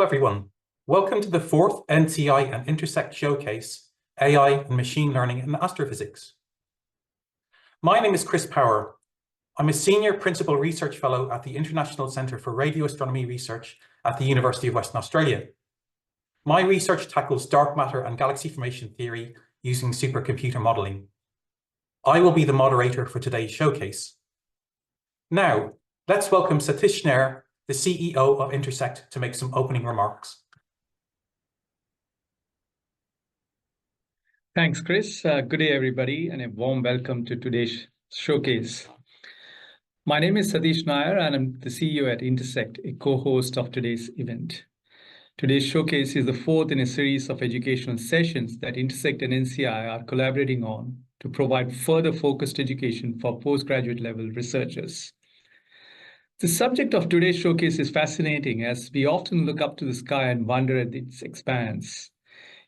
everyone. Welcome to the fourth NCI and Intersect Showcase, AI and Machine Learning in Astrophysics. My name is Chris Power. I'm a Senior Principal Research Fellow at the International Centre for Radio Astronomy Research at the University of Western Australia. My research tackles dark matter and galaxy formation theory using supercomputer modelling. I will be the moderator for today's showcase. Now, let's welcome Satish Nair, the CEO of Intersect, to make some opening remarks. Thanks, Chris. Good day, everybody, and a warm welcome to today's showcase. My name is Satish Nair, and I'm the CEO at Intersect, a co-host of today's event. Today's showcase is the fourth in a series of educational sessions that Intersect and NCI are collaborating on to provide further focused education for postgraduate level researchers. The subject of today's showcase is fascinating as we often look up to the sky and wonder at its expanse.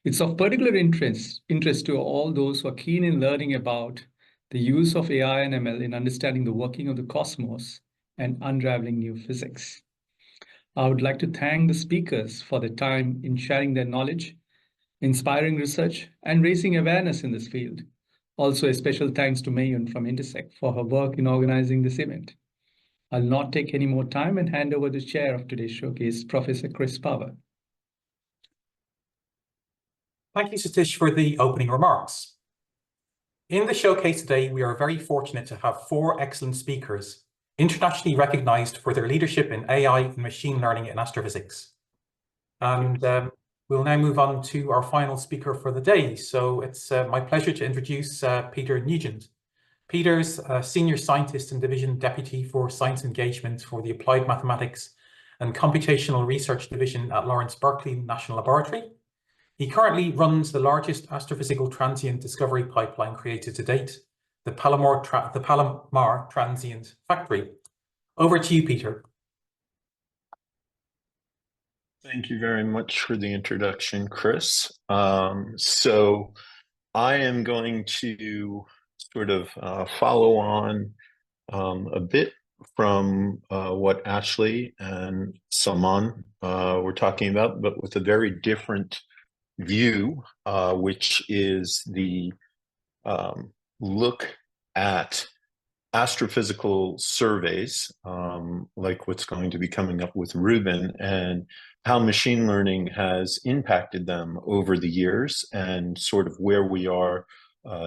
It's of particular interest to all those who are keen in learning about the use of AI and ML in understanding the working of the cosmos and unraveling new physics. I would like to thank the speakers for their time in sharing their knowledge, inspiring research, and raising awareness in this field. Also, a special thanks to Mayun from Intersect for her work in organizing this event. I'll not take any more time and hand over the chair of today's showcase, Professor Chris Power. Thank you, Satish, for the opening remarks. In the showcase today, we are very fortunate to have four excellent speakers, internationally recognized for their leadership in AI and machine learning in astrophysics. And we'll now move on to our final speaker for the day. So it's my pleasure to introduce Peter Nugent. Peter's a senior scientist and division deputy for science engagement for the Applied Mathematics and Computational Research Division at Lawrence Berkeley National Laboratory. He currently runs the largest astrophysical transient discovery pipeline created to date, the Palomar Transient Factory. Over to you, Peter. Thank you very much for the introduction, Chris. So I am going to sort of follow on a bit from what Ashley and Salman were talking about, but with a very different view, which is the look at astrophysical surveys, like what's going to be coming up with Ruben, and how machine learning has impacted them over the years and sort of where we are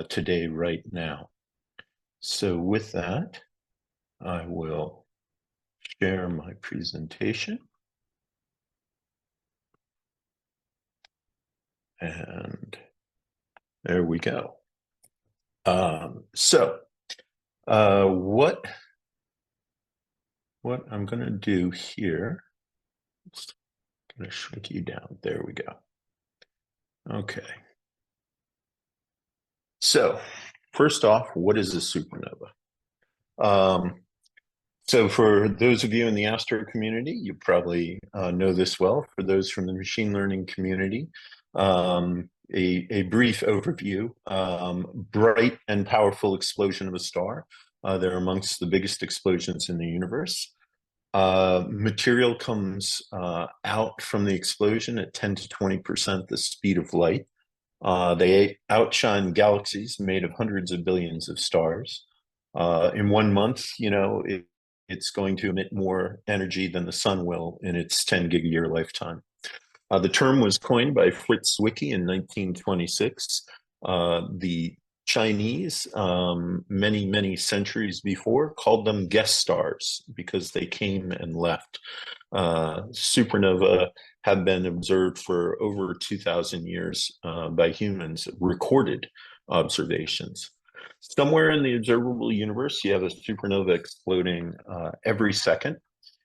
today right now. So with that, I will share my presentation. And there we go. What I'm going to do here, I'm going to shrink you down. There we go. Okay. So first off, what is a supernova? So for those of you in the astro community, you probably know this well. For those from the machine learning community, a brief overview. Bright and powerful explosion of a star. They're amongst the biggest explosions in the universe. Material comes out from the explosion at 10 to 20% the speed of light. They outshine galaxies made of hundreds of billions of stars. In 1 month, you know, it's going to emit more energy than the sun will in its 10 gig-year lifetime. The term was coined by Fritz Zwicky in 1926. The Chinese, many centuries before, called them guest stars because they came and left. Supernova have been observed for over 2,000 years by humans, recorded observations. Somewhere in the observable universe, you have a supernova exploding every second.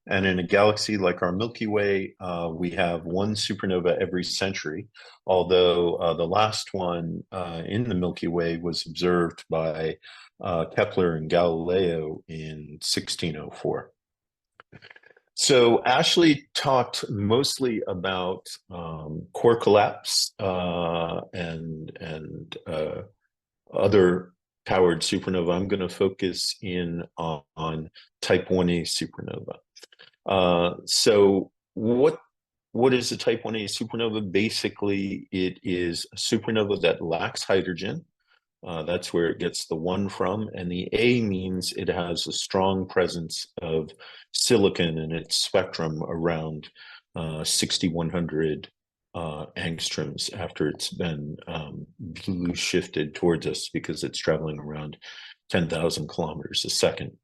And in a galaxy like our Milky Way, we have one supernova every century, although the last one in the Milky Way was observed by Kepler and Galileo in 1604. So Ashley talked mostly about core collapse and other powered supernova. I'm going to focus in on type 1a supernova. So what What is a type 1a supernova? Basically, it is a supernova that lacks hydrogen. That's where it gets the 1 from. And the A means it has a strong presence of silicon in its spectrum around 6,100 angstroms after it's been blue shifted towards us because it's traveling around 10,000 kilometers a second.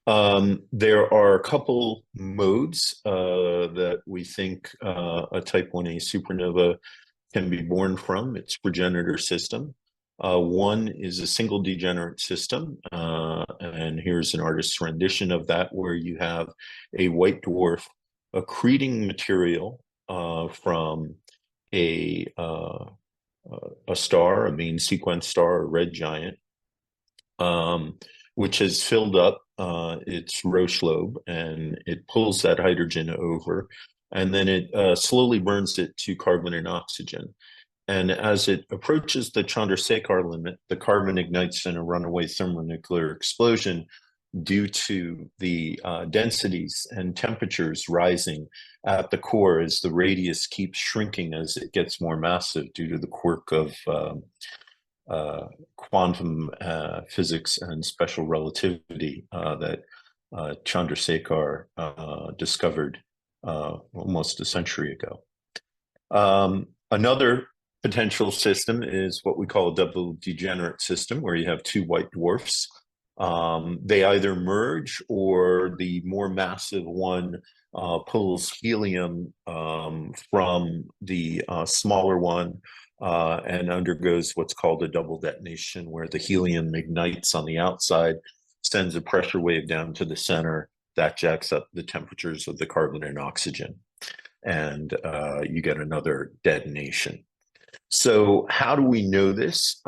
There are a couple modes that we think a type 1a supernova can be born from its progenitor system. One is a single degenerate system, and here's an artist's rendition of that, where you have a white dwarf accreting material from a star, a main sequence star, a red giant, which has filled up its Roche lobe, and it pulls that hydrogen over, and then it slowly burns it to carbon and oxygen. And as it approaches the Chandrasekhar limit, the carbon ignites in a runaway thermonuclear explosion due to the densities and temperatures rising at the core as the radius keeps shrinking as it gets more massive due to the quirk of quantum physics and special relativity that Chandrasekhar discovered almost a century ago. Another potential system is what we call a double degenerate system, where you have 2 white dwarfs. They either merge, or the more massive one pulls helium from the smaller one and undergoes what's called a double detonation, where the helium ignites on the outside, sends a pressure wave down to the center that jacks up the temperatures of the carbon and oxygen, and you get another detonation. So how do we know this?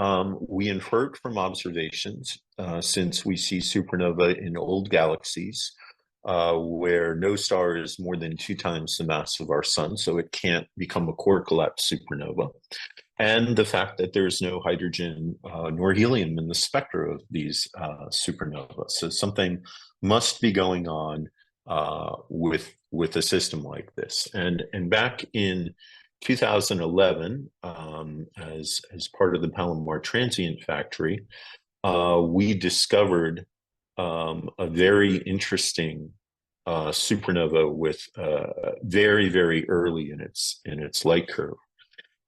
We infer it from observations, since we see supernova in old galaxies where no star is more than 2 times the mass of our sun, so it can't become a core collapse supernova. And the fact that there's no hydrogen nor helium in the spectra of these supernovas. So something must be going on with a system like this. And back in 2011, as part of the Palomar Transient Factory, we discovered a very interesting supernova with very, very early in its light curve.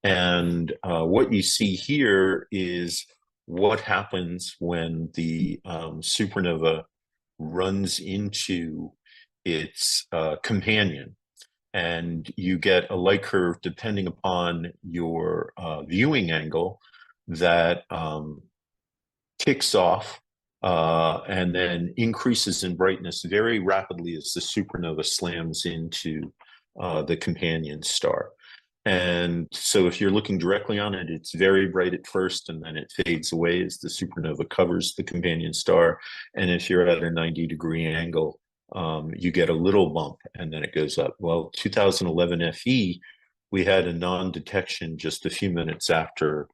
And what you see here is what happens when the supernova runs into its companion. And you get a light curve depending upon your viewing angle that kicks off and then increases in brightness very rapidly as the supernova slams into the companion star. And so if you're looking directly on it, it's very bright at first, and then it fades away as the supernova covers the companion star. And if you're at a 90-degree angle, you get a little bump, and then it goes up. Well, 2011 FE, we had a non-detection just a few minutes after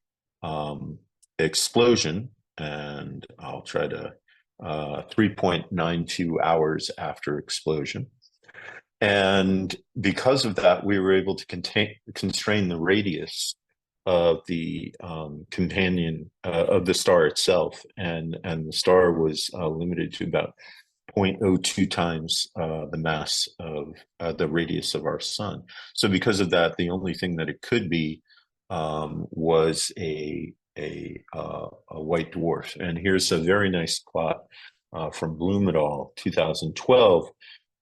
explosion, and I'll try to 3.92 hours after explosion. And because of that, we were able to constrain the radius of the companion of the star itself, and the star was limited to about 0.02 times the mass of the radius of our sun. So because of that, the only thing that it could be was a white dwarf. And here's a very nice plot from Bloom et al. 2012,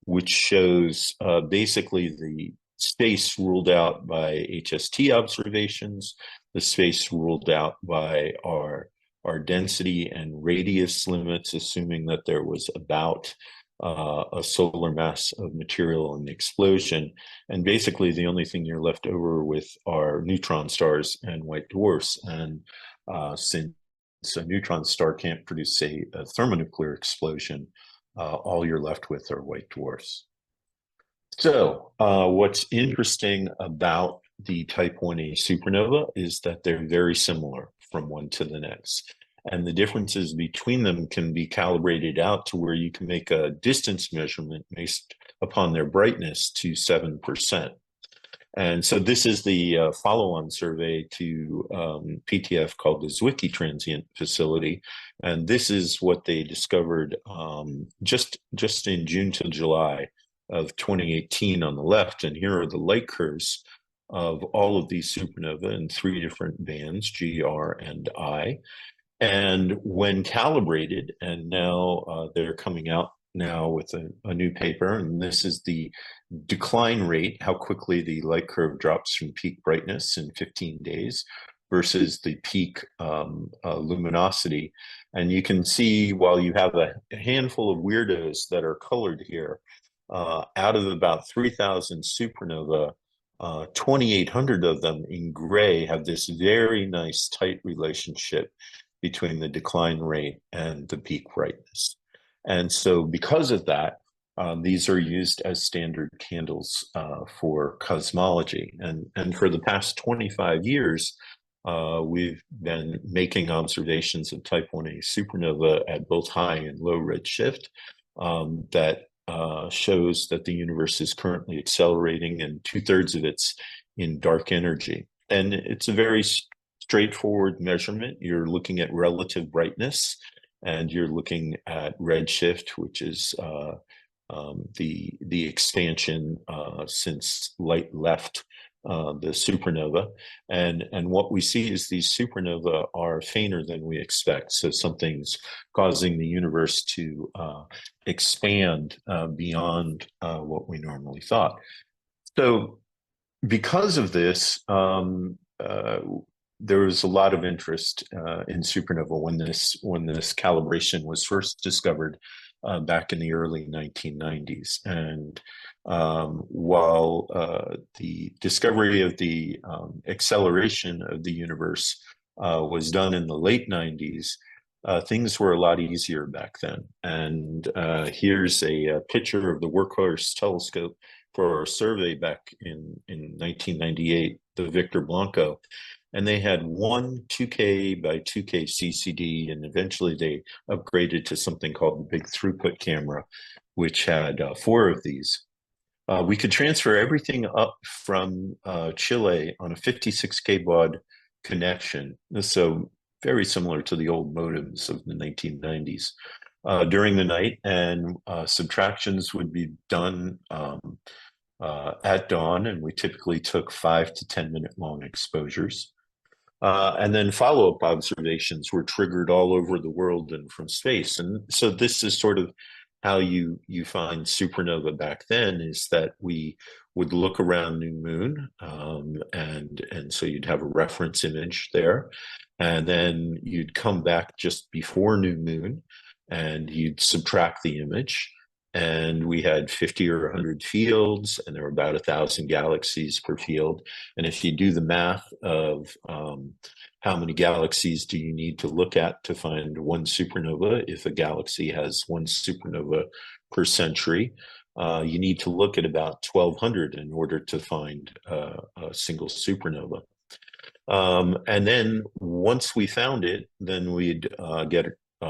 which shows basically the space ruled out by HST observations, the space ruled out by our density and radius limits, assuming that there was about a solar mass of material in the explosion. And basically the only thing you're left over with are neutron stars and white dwarfs. And since a neutron star can't produce a thermonuclear explosion, all you're left with are white dwarfs. So what's interesting about the type 1a supernova is that they're very similar from one to the next. And the differences between them can be calibrated out to where you can make a distance measurement based upon their brightness to 7%. And so this is the follow-on survey to PTF called the Zwicky Transient Facility. And this is what they discovered just in June to July of 2018 on the left. And here are the light curves of all of these supernova in 3 different bands, G, R, and I. And when calibrated, and now they're coming out now with a new paper, and this is the decline rate, how quickly the light curve drops from peak brightness in 15 days versus the peak luminosity. And you can see, while you have a handful of weirdos that are colored here, out of about 3,000 supernova, 2,800 of them in gray have this very nice tight relationship between the decline rate and the peak brightness. And so because of that, these are used as standard candles for cosmology. And for the past 25 years, we've been making observations of type 1a supernova at both high and low redshift that shows that the universe is currently accelerating, and 2/3 of it's in dark energy. And it's a very straightforward measurement. You're looking at relative brightness, and you're looking at redshift, which is the expansion since light left the supernova. And what we see is these supernova are fainter than we expect. So something's causing the universe to expand beyond what we normally thought. So because of this, there was a lot of interest in supernova when this calibration was first discovered back in the early 1990s. And while the discovery of the acceleration of the universe was done in the late 90s, things were a lot easier back then. And here's a picture of the Workhorse telescope for our survey back in 1998, the Victor Blanco. And they had one 2K by 2K CCD, and eventually they upgraded to something called the big throughput camera, which had 4 of these. We could transfer everything up from Chile on a 56K baud connection. So very similar to the old modems of the 1990s during the night, and subtractions would be done at dawn, and we typically took 5 to 10 minute long exposures. And then follow-up observations were triggered all over the world and from space. And so this is sort of how you find supernova back then, is that we would look around new moon, and so you'd have a reference image there, and then you'd come back just before new moon and you'd subtract the image. And we had 50 or 100 fields, and there were about 1,000 galaxies per field. And if you do the math of how many galaxies do you need to look at to find one supernova, if a galaxy has one supernova per century, you need to look at about 1,200 in order to find a single supernova. And then once we found it, then we'd get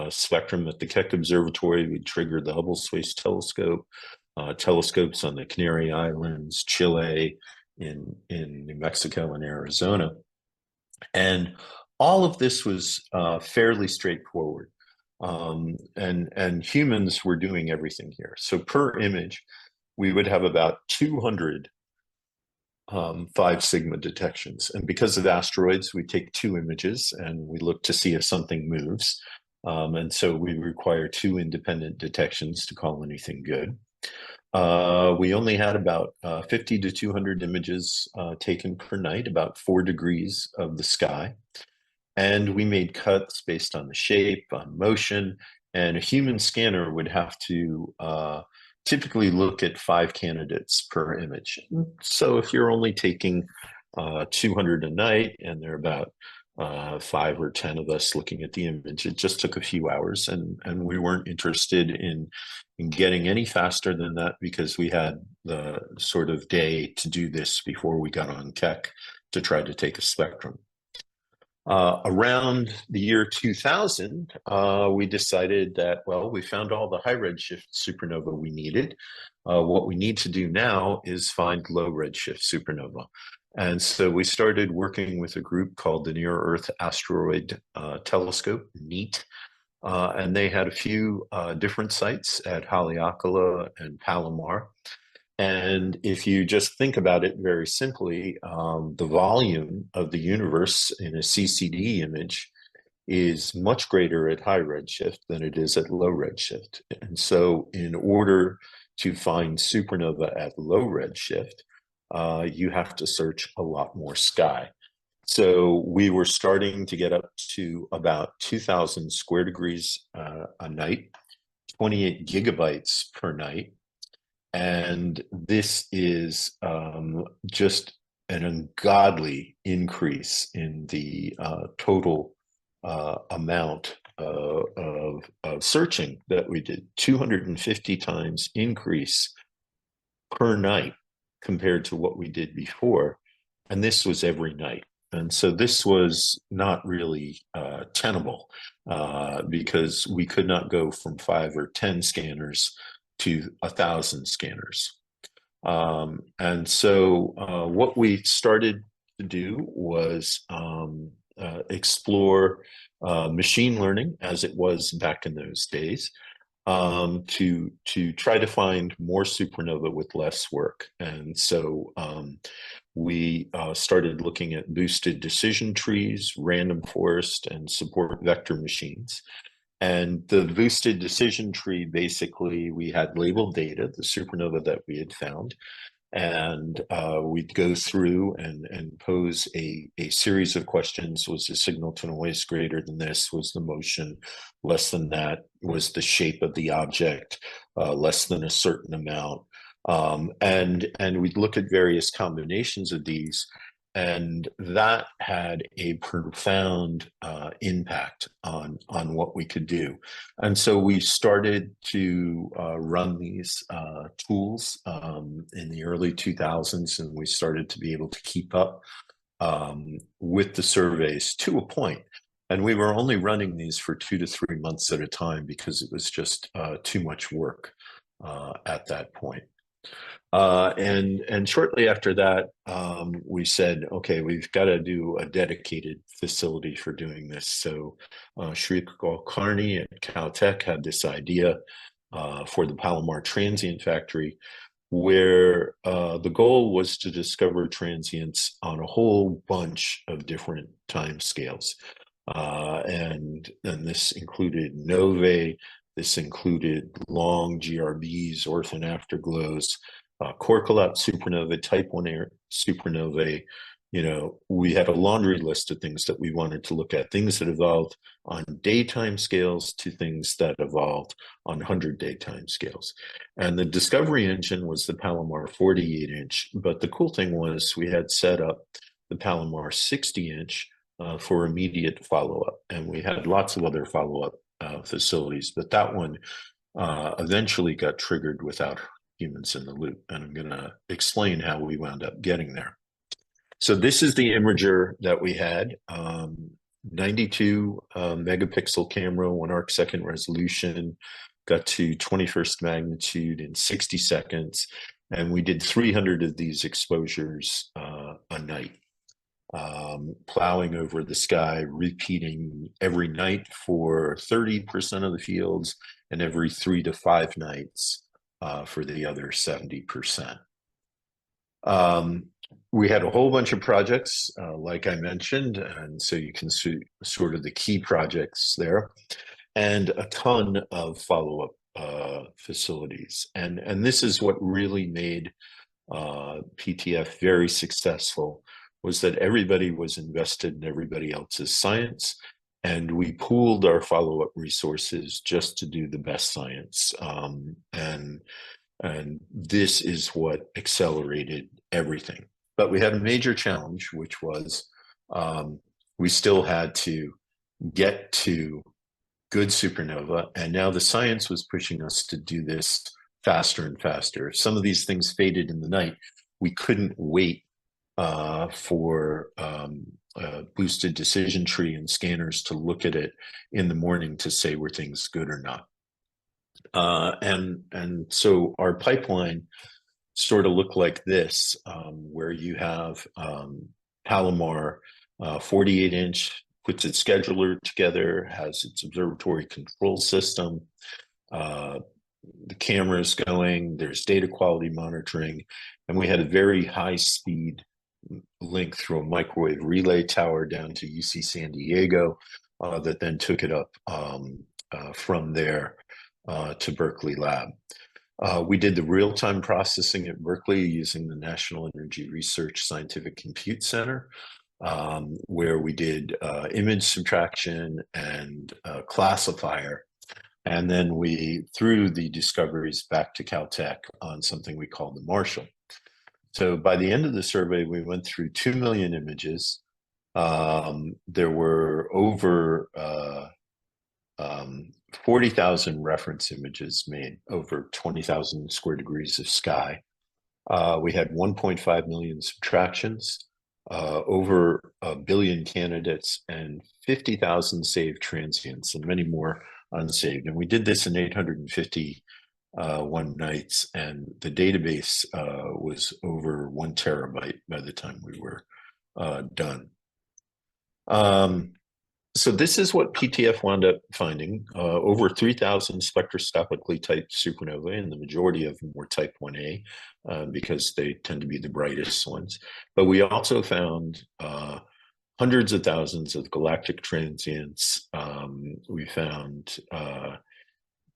spectrum at the Keck Observatory. We'd trigger the Hubble Space Telescope, telescopes on the Canary Islands, Chile, in New Mexico and Arizona. And all of this was fairly straightforward. And humans were doing everything here. So per image, we would have about 200 5 sigma detections. And because of asteroids, we take 2 images and we look to see if something moves. And so we require 2 independent detections to call anything good. We only had about 50 to 200 images taken per night, about 4 degrees of the sky. And we made cuts based on the shape, on motion, and a human scanner would have to typically look at 5 candidates per image. So if you're only taking 200 a night, and there are about 5 or 10 of us looking at the image, it just took a few hours, and we weren't interested in getting any faster than that, because we had the sort of day to do this before we got on Keck to try to take a spectrum. Around the year 2000, we decided that, well, we found all the high redshift supernova we needed. What we need to do now is find low redshift supernova. And so we started working with a group called the Near Earth Asteroid Telescope, NEAT. And they had a few different sites at Haleakala and Palomar. And if you just think about it very simply, the volume of the universe in a CCD image is much greater at high redshift than it is at low redshift. And so in order to find supernova at low redshift, you have to search a lot more sky. So we were starting to get up to about 2,000 square degrees a night, 28 gigabytes per night. And this is just an ungodly increase in the total amount of searching that we did. 250 times increase per night compared to what we did before. And this was every night. And so this was not really tenable because we could not go from 5 or 10 scanners to 1,000 scanners. And so what we started to do was explore machine learning as it was back in those days, to try to find more supernova with less work. And so we started looking at boosted decision trees, random forest, and support vector machines. And the boosted decision tree, basically, we had labeled data, the supernova that we had found, and we'd go through and pose a series of questions. Was the signal to noise greater than this? Was the motion less than that? Was the shape of the object less than a certain amount? And we'd look at various combinations of these, and that had a profound impact on what we could do. And so we started to run these tools in the early 2000s, and we started to be able to keep up with the surveys to a point. And we were only running these for 2 to 3 months at a time because it was just too much work at that point. And shortly after that, we said, okay, we've got to do a dedicated facility for doing this. So Sri Kulkarni at Caltech had this idea for the Palomar Transient Factory, where the goal was to discover transients on a whole bunch of different time scales. And this included novae, this included long GRBs, orphan afterglows, Corcollap supernovae, type 1 supernovae. You know, we had a laundry list of things that we wanted to look at, things that evolved on daytime scales to things that evolved on 100-day time scales. And the discovery engine was the Palomar 48-inch, but the cool thing was we had set up the Palomar 60-inch for immediate follow-up, and we had lots of other follow-up facilities, but that one eventually got triggered without humans in the loop, and I'm going to explain how we wound up getting there. So this is the imager that we had, 92 megapixel camera, 1 arcsecond resolution, got to 21st magnitude in 60 seconds, and we did 300 of these exposures a night, plowing over the sky, repeating every night for 30% of the fields and every 3 to 5 nights for the other 70%. We had a whole bunch of projects, like I mentioned, and so you can see sort of the key projects there, and a ton of follow-up facilities. And this is what really made PTF very successful, was that everybody was invested in everybody else's science, and we pooled our follow-up resources just to do the best science. And this is what accelerated everything. But we had a major challenge, which was we still had to get to good supernova, and now the science was pushing us to do this faster and faster. If some of these things faded in the night, we couldn't wait for boosted decision tree and scanners to look at it in the morning to say were things good or not. And so our pipeline sort of looked like this, where you have Palomar 48-inch, puts its scheduler together, has its observatory control system, the cameras going, there's data quality monitoring, and we had a very high speed link through a microwave relay tower down to UC San Diego that then took it up from there to Berkeley Lab. We did the real-time processing at Berkeley using the National Energy Research Scientific Compute Center, where we did image subtraction and classifier. And then we threw the discoveries back to Caltech on something we called the Marshall. So by the end of the survey, we went through 2 million images. There were over 40,000 reference images made, over 20,000 square degrees of sky. We had 1.5 million subtractions, over 1 billion candidates, and 50,000 saved transients, and many more unsaved. And we did this in 851 nights, and the database was over 1 terabyte by the time we were done. So this is what PTF wound up finding, over 3,000 spectroscopically typed supernovae, and the majority of them were type 1a because they tend to be the brightest ones. But we also found hundreds of thousands of galactic transients. We found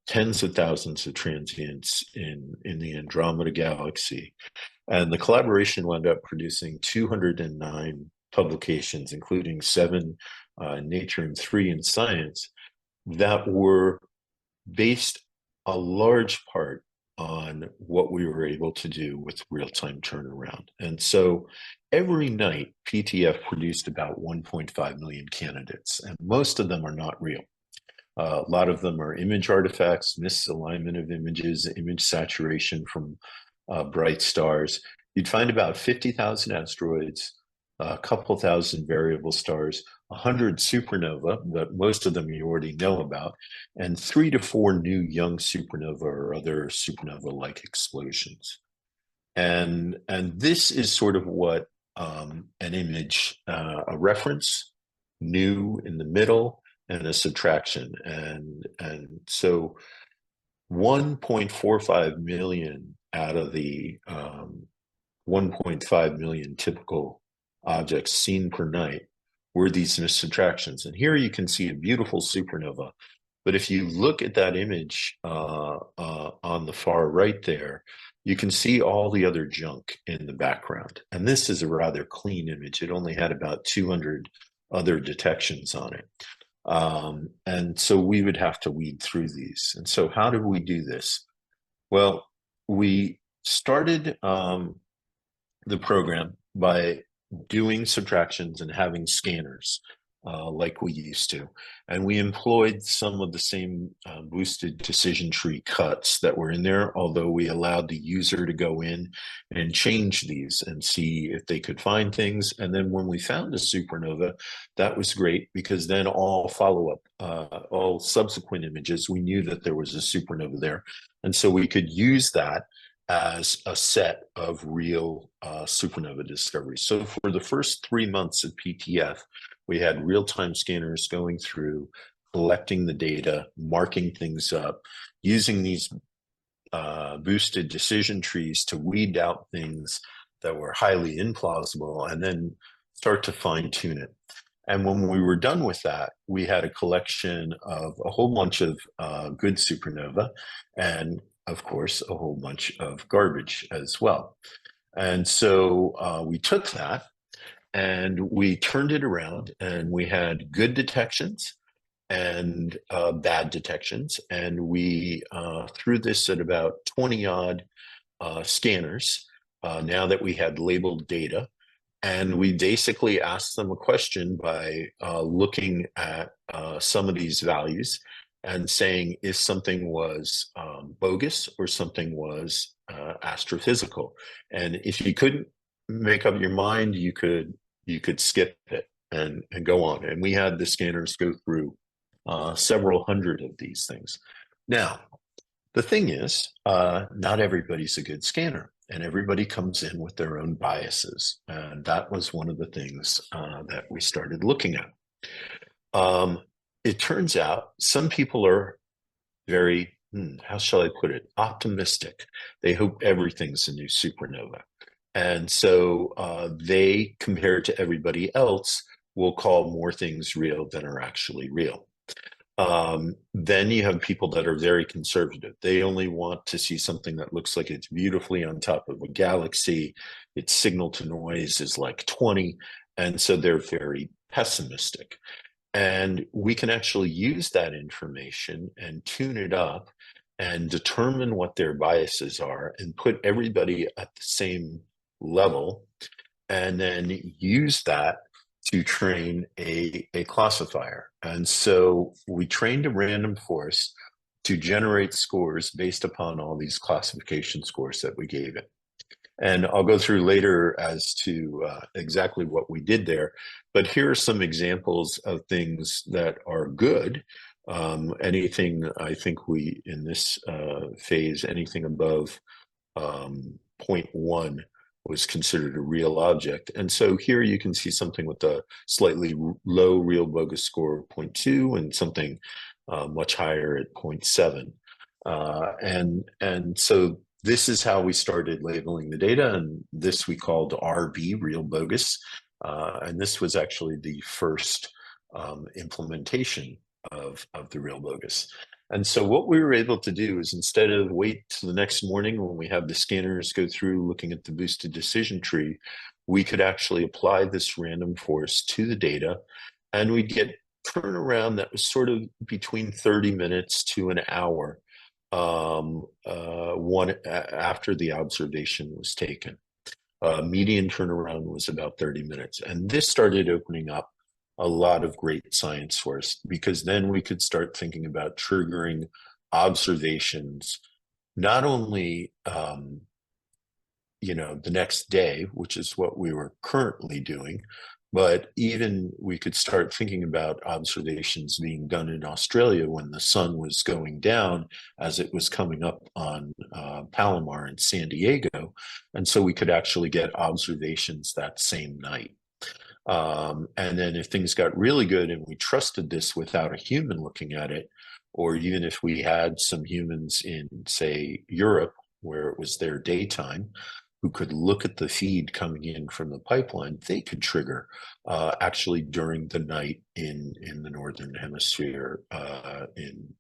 tens of thousands of transients in the Andromeda galaxy. And the collaboration wound up producing 209 publications, including 7 in Nature and 3 in Science, that were based a large part on what we were able to do with real-time turnaround. And so every night, PTF produced about 1.5 million candidates, and most of them are not real. A lot of them are image artifacts, misalignment of images, image saturation from bright stars. You'd find about 50,000 asteroids, a couple thousand variable stars, 100 supernova, but most of them you already know about, and 3 to 4 new young supernova or other supernova-like explosions. And this is sort of what an image, a reference, new in the middle, and a subtraction. And so 1.45 million out of the 1.5 million typical objects seen per night were these subtractions. And here you can see a beautiful supernova. But if you look at that image on the far right there, you can see all the other junk in the background. And this is a rather clean image. It only had about 200 other detections on it. And so we would have to weed through these. And so how did we do this? Well, we started the program by doing subtractions and having scanners like we used to. And we employed some of the same boosted decision tree cuts that were in there, although we allowed the user to go in and change these and see if they could find things. And then when we found a supernova, that was great, because then all follow-up, all subsequent images, we knew that there was a supernova there. And so we could use that as a set of real supernova discoveries. So for the first 3 months of PTF, we had real-time scanners going through, collecting the data, marking things up, using these boosted decision trees to weed out things that were highly implausible, and then start to fine-tune it. And when we were done with that, we had a collection of a whole bunch of good supernova, and of course, a whole bunch of garbage as well. And so we took that and we turned it around, and we had good detections and bad detections. And we threw this at about 20 odd scanners now that we had labeled data. And we basically asked them a question by looking at some of these values and saying if something was bogus or something was astrophysical. And if you couldn't make up your mind, you could skip it. and go on. And we had the scanners go through several hundred of these things. Now, the thing is, not everybody's a good scanner, and everybody comes in with their own biases. And that was one of the things that we started looking at. It turns out some people are very, how shall I put it, optimistic. They hope everything's a new supernova. And so they, compared to everybody else, will call more things real than are actually real. Then you have people that are very conservative. They only want to see something that looks like it's beautifully on top of a galaxy. Its signal to noise is like 20. And so they're very pessimistic. And we can actually use that information and tune it up and determine what their biases are and put everybody at the same level, and then use that to train a classifier. And so we trained a random forest to generate scores based upon all these classification scores that we gave it. And I'll go through later as to exactly what we did there. But here are some examples of things that are good. Anything, I think we, in this phase, anything above 0.1 was considered a real object. And so here you can see something with a slightly low real bogus score of 0.2 and something much higher at 0.7. And so this is how we started labeling the data, and this we called RB, real bogus. And this was actually the first implementation of the real bogus. And so what we were able to do is, instead of wait till the next morning when we have the scanners go through looking at the boosted decision tree, we could actually apply this random forest to the data, and we'd get turnaround that was sort of between 30 minutes to an hour after the observation was taken. Median turnaround was about 30 minutes. And this started opening up a lot of great science for us, because then we could start thinking about triggering observations, not only, the next day, which is what we were currently doing, but even we could start thinking about observations being done in Australia when the sun was going down as it was coming up on Palomar in San Diego. And so we could actually get observations that same night. And then if things got really good and we trusted this without a human looking at it, or even if we had some humans in, say, Europe, where it was their daytime, who could look at the feed coming in from the pipeline, they could trigger actually during the night in the Northern Hemisphere, in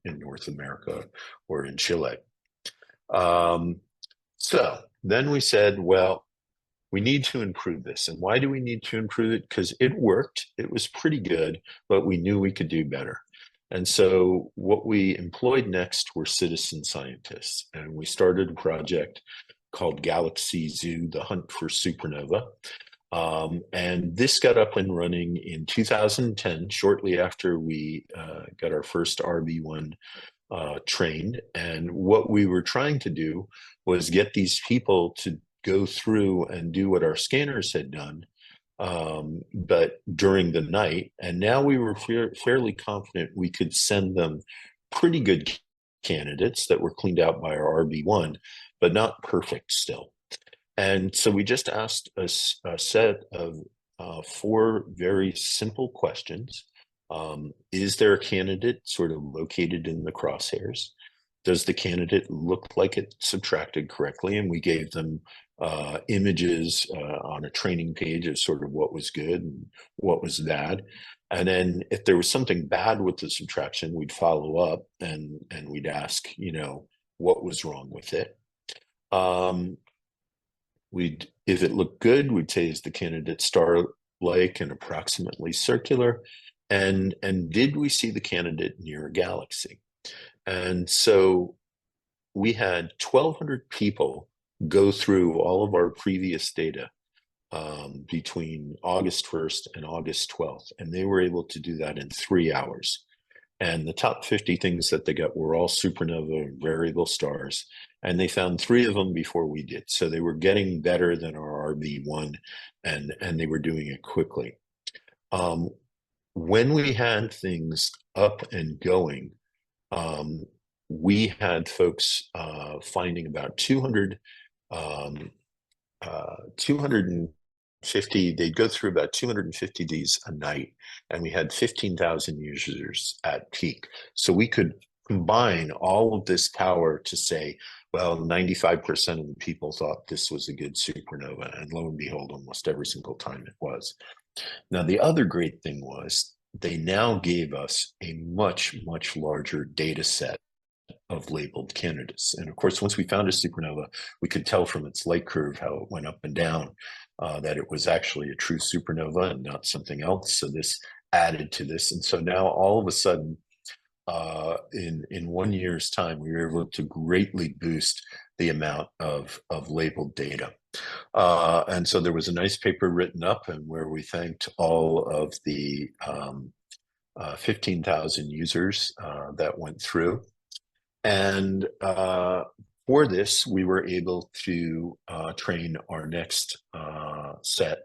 North America or in Chile. So then we said, well, we need to improve this. And why do we need to improve it? Because it worked, it was pretty good, but we knew we could do better. And so what we employed next were citizen scientists. And we started a project called Galaxy Zoo, the Hunt for Supernova. And this got up and running in 2010, shortly after we got our first RB1 trained. And what we were trying to do was get these people to go through and do what our scanners had done, but during the night. And now we were fairly confident we could send them pretty good candidates that were cleaned out by our RB1, but not perfect still. And so we just asked a set of 4 very simple questions. Is there a candidate sort of located in the crosshairs? Does the candidate look like it subtracted correctly? And we gave them images on a training page of sort of what was good and what was bad. And then if there was something bad with the subtraction, we'd follow up and we'd ask, what was wrong with it? If it looked good, we'd say, is the candidate star-like and approximately circular? And did we see the candidate near a galaxy? And so we had 1,200 people go through all of our previous data between August 1st and August 12th, and they were able to do that in 3 hours. And the top 50 things that they got were all supernova variable stars, and they found 3 of them before we did. So they were getting better than our RB1, and they were doing it quickly. when we had things up and going, we had folks finding about 250, they'd go through about 250 of these a night, and we had 15,000 users at peak. So we could combine all of this power to say, well, 95% of the people thought this was a good supernova, and lo and behold, almost every single time it was. Now, the other great thing was they now gave us a much, much larger data set of labeled candidates. And of course, once we found a supernova, we could tell from its light curve how it went up and down that it was actually a true supernova and not something else. So this added to this. And so now all of a sudden, in 1 year's time, we were able to greatly boost the amount of labeled data. And so there was a nice paper written up, and where we thanked all of the 15,000 users that went through. And for this, we were able to train our next set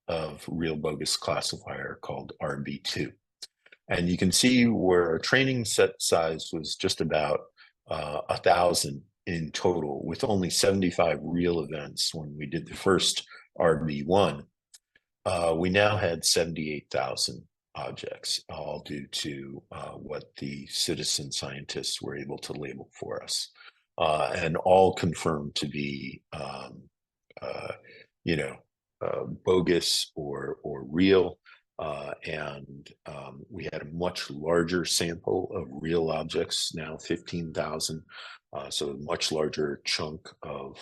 of real bogus classifier called RB2. And you can see where our training set size was just about 1,000 in total, with only 75 real events when we did the first RB1. We now had 78,000 objects, all due to what the citizen scientists were able to label for us, and all confirmed to be, bogus or real. And we had a much larger sample of real objects, now 15,000, so a much larger chunk of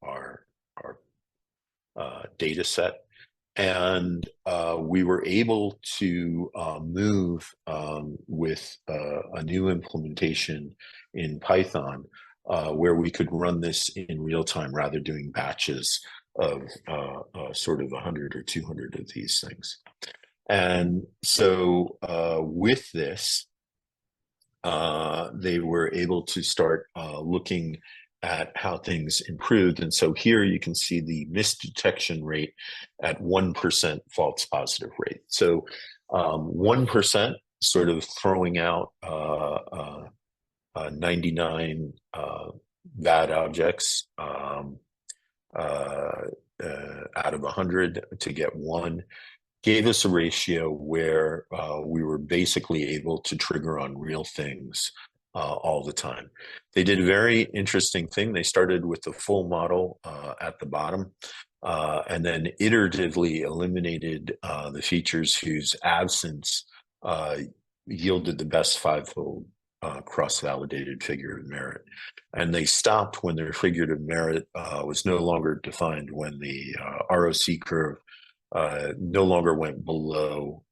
our data set. And we were able to move with a new implementation in Python where we could run this in real time rather than doing batches of sort of 100 or 200 of these things. And so with this, they were able to start looking at how things improved. And so here you can see the misdetection rate at 1% false positive rate. So 1% sort of throwing out 99 bad objects out of 100 to get one, gave us a ratio where we were basically able to trigger on real things all the time. They did a very interesting thing. They started with the full model at the bottom and then iteratively eliminated the features whose absence yielded the best fivefold cross-validated figure of merit. And they stopped when their figure of merit was no longer defined, when the ROC curve no longer went below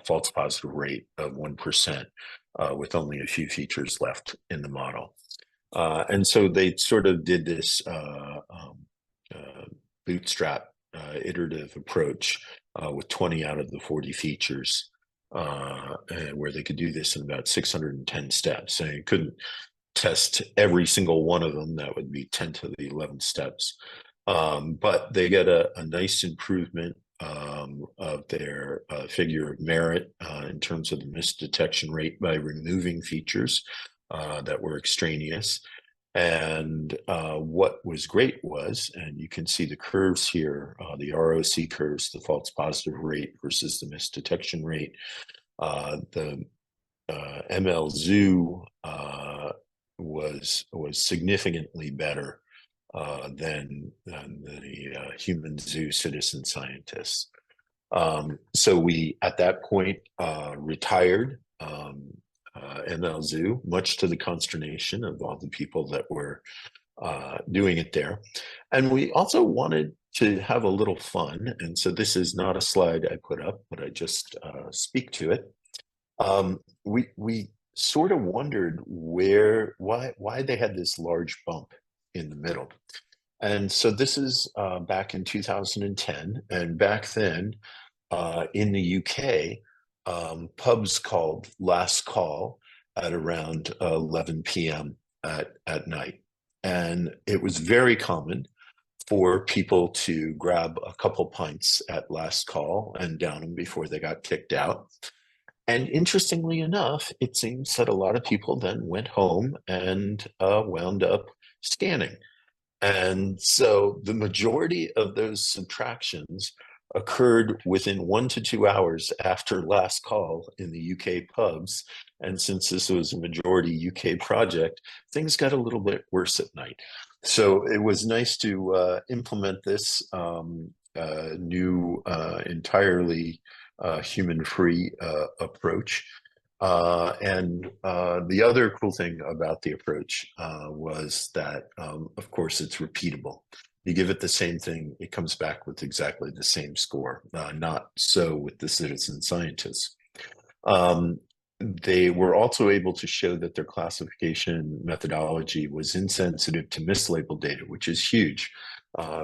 false positive rate of 1%, with only a few features left in the model. And so they sort of did this bootstrap iterative approach with 20 out of the 40 features, where they could do this in about 610 steps. So you couldn't test every single one of them. That would be 10 to the 11 steps. But they get a nice improvement of their figure of merit in terms of the misdetection rate by removing features that were extraneous. And what was great was, and you can see the curves here, the ROC curves, the false positive rate versus the misdetection rate. The ML-Zoo was significantly better than the human zoo citizen scientists. So we, at that point, retired ML-Zoo, much to the consternation of all the people that were doing it there. And we also wanted to have a little fun. And so this is not a slide I put up, but I just speak to it. We sort of wondered why they had this large bump in the middle. And so this is back in 2010. And back then in the UK, pubs called last call at around 11 p.m. at night. And it was very common for people to grab a couple pints at last call and down them before they got kicked out. And interestingly enough, it seems that a lot of people then went home and wound up scanning. And so the majority of those subtractions occurred within 1 to 2 hours after last call in the UK pubs. And since this was a majority UK project, things got a little bit worse at night. So it was nice to implement this new, entirely human-free approach. The other cool thing about the approach was that, of course, it's repeatable. You give it the same thing, it comes back with exactly the same score. Not so with the citizen scientists. They were also able to show that their classification methodology was insensitive to mislabeled data, which is huge.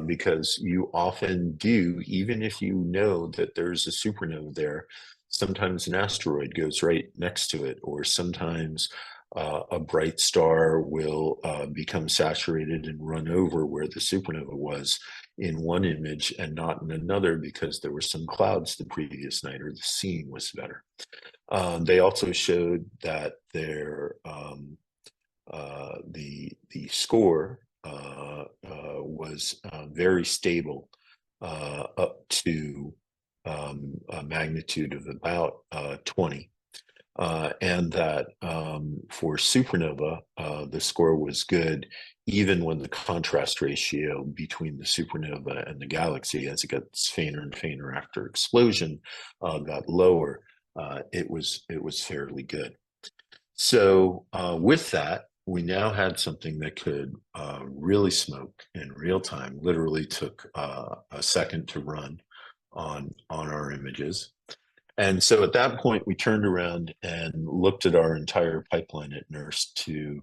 Because you often do, even if you know that there's a supernova there, sometimes an asteroid goes right next to it, or sometimes a bright star will become saturated and run over where the supernova was in one image and not in another because there were some clouds the previous night or the scene was better. They also showed that their the score was very stable up to a magnitude of about 20. And that for supernova, the score was good even when the contrast ratio between the supernova and the galaxy, as it gets fainter and fainter after explosion, got lower. It was fairly good. So with that, we now had something that could really smoke in real time. Literally took a second to run on our images. And so at that point, we turned around and looked at our entire pipeline at NERSC to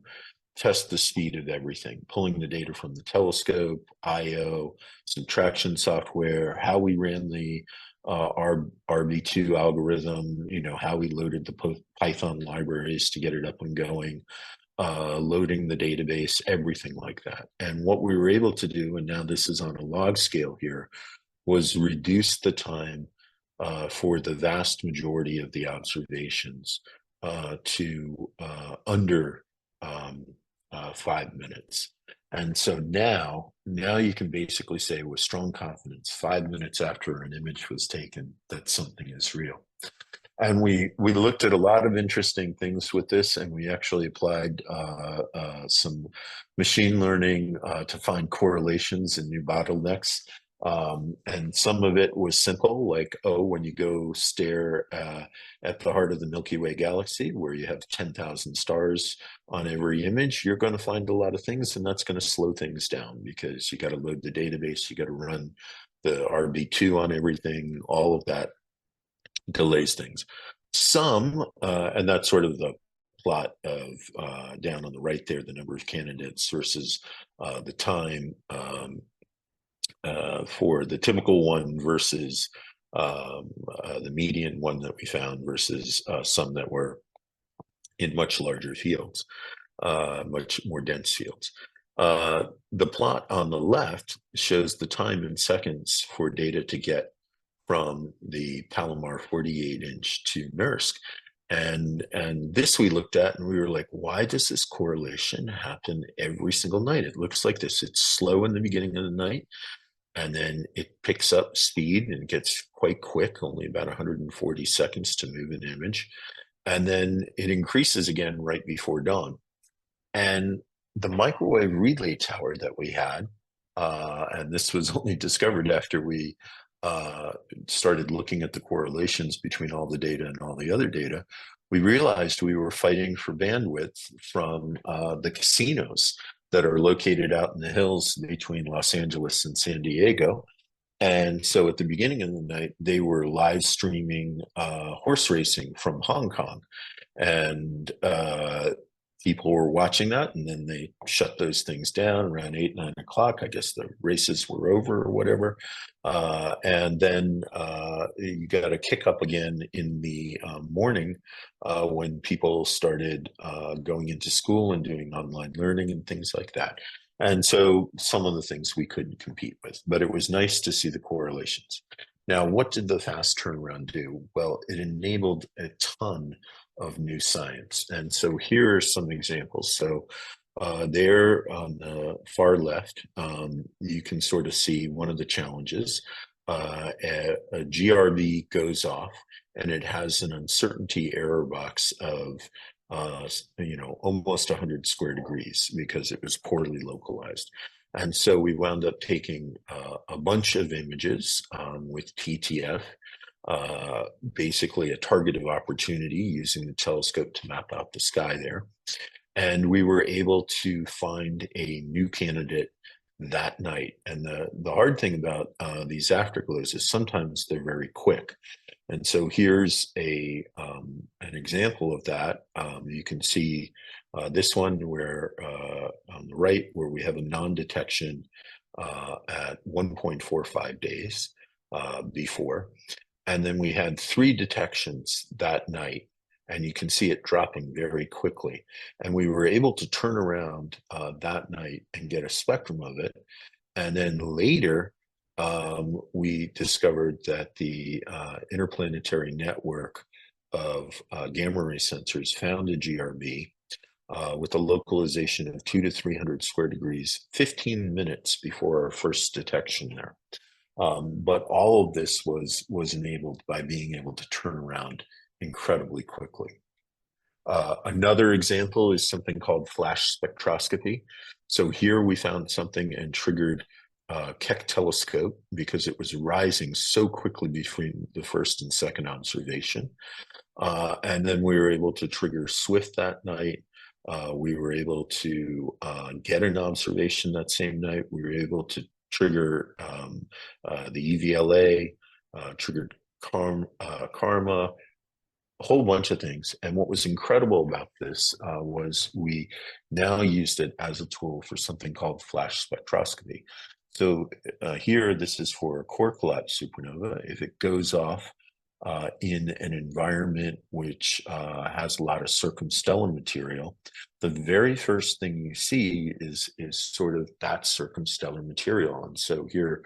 test the speed of everything, pulling the data from the telescope, I/O, subtraction software, how we ran the RB2 algorithm, how we loaded the Python libraries to get it up and going, loading the database, everything like that. And what we were able to do, and now this is on a log scale here, was reduce the time for the vast majority of the observations to under 5 minutes. And so now you can basically say with strong confidence, 5 minutes after an image was taken, that something is real. And we looked at a lot of interesting things with this, and we actually applied some machine learning to find correlations and new bottlenecks. And some of it was simple, like, when you go stare at the heart of the Milky Way galaxy, where you have 10,000 stars on every image, you're going to find a lot of things, and that's going to slow things down because you got to load the database, you got to run the RB2 on everything, all of that delays things. Some, and that's sort of the plot of down on the right there, the number of candidates versus the time for the typical one versus the median one that we found versus some that were in much larger fields, much more dense fields. The plot on the left shows the time in seconds for data to get from the Palomar 48-inch to NERSC. And this we looked at and we were like, why does this correlation happen every single night? It looks like this. It's slow in the beginning of the night, and then it picks up speed and gets quite quick, only about 140 seconds to move an image. And then it increases again right before dawn. And the microwave relay tower that we had, and this was only discovered after we started looking at the correlations between all the data and all the other data, we realized we were fighting for bandwidth from the casinos that are located out in the hills between Los Angeles and San Diego. And so at the beginning of the night, they were live streaming horse racing from Hong Kong. And people were watching that, and then they shut those things down around 8, 9 o'clock. I guess the races were over or whatever. And then you got a kick up again in the morning when people started going into school and doing online learning and things like that. And so some of the things we couldn't compete with, but it was nice to see the correlations. Now, what did the fast turnaround do? Well, it enabled a ton of new science. And so here are some examples. So there on the far left, you can sort of see one of the challenges. A GRB goes off and it has an uncertainty error box of almost 100 square degrees because it was poorly localized. And so we wound up taking a bunch of images with TTF, basically a target of opportunity using the telescope to map out the sky there. And we were able to find a new candidate that night. And the hard thing about these afterglows is sometimes they're very quick. And so here's an example of that. You can see this one where on the right, where we have a non-detection at 1.45 days before. And then we had 3 detections that night. And you can see it dropping very quickly. And we were able to turn around that night and get a spectrum of it. And then later, we discovered that the interplanetary network of gamma ray sensors found a GRB with a localization of 200 to 300 square degrees, 15 minutes before our first detection there. But all of this was enabled by being able to turn around incredibly quickly. Another example is something called flash spectroscopy. So here we found something and triggered Keck telescope because it was rising so quickly between the first and second observation. And then we were able to trigger SWIFT that night. We were able to get an observation that same night. We were able to trigger the EVLA, triggered Karma, a whole bunch of things. And what was incredible about this was we now used it as a tool for something called flash spectroscopy. So here, this is for a core collapse supernova. If it goes off in an environment which has a lot of circumstellar material, the very first thing you see is sort of that circumstellar material. And so here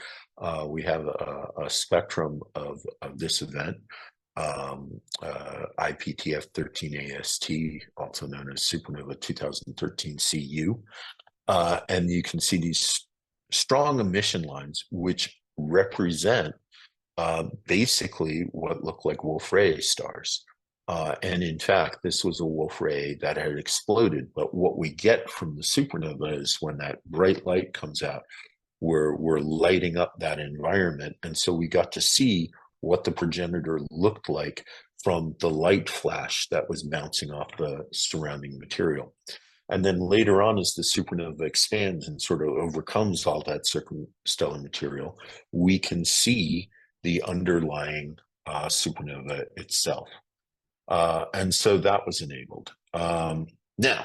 we have a spectrum of this event. IPTF 13AST, also known as supernova 2013 CU. And you can see these strong emission lines, which represent basically what look like Wolf-Rayet stars. And in fact, this was a Wolf-Rayet that had exploded. But what we get from the supernova is when that bright light comes out, we're lighting up that environment. And so we got to see what the progenitor looked like from the light flash that was bouncing off the surrounding material. And then later on, as the supernova expands and sort of overcomes all that circumstellar material, we can see the underlying supernova itself. And so that was enabled. Now,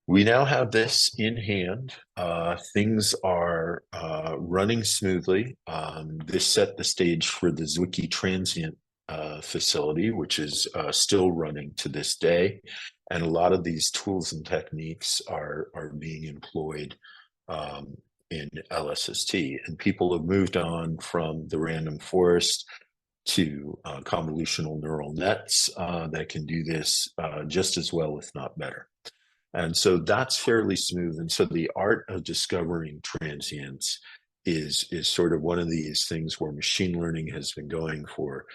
we now have this in hand. Things are running smoothly. This set the stage for the Zwicky Transient facility, which is still running to this day. And a lot of these tools and techniques are being employed in LSST. And people have moved on from the random forest to convolutional neural nets that can do this just as well, if not better. And so that's fairly smooth. And so the art of discovering transients is sort of one of these things where machine learning has been going for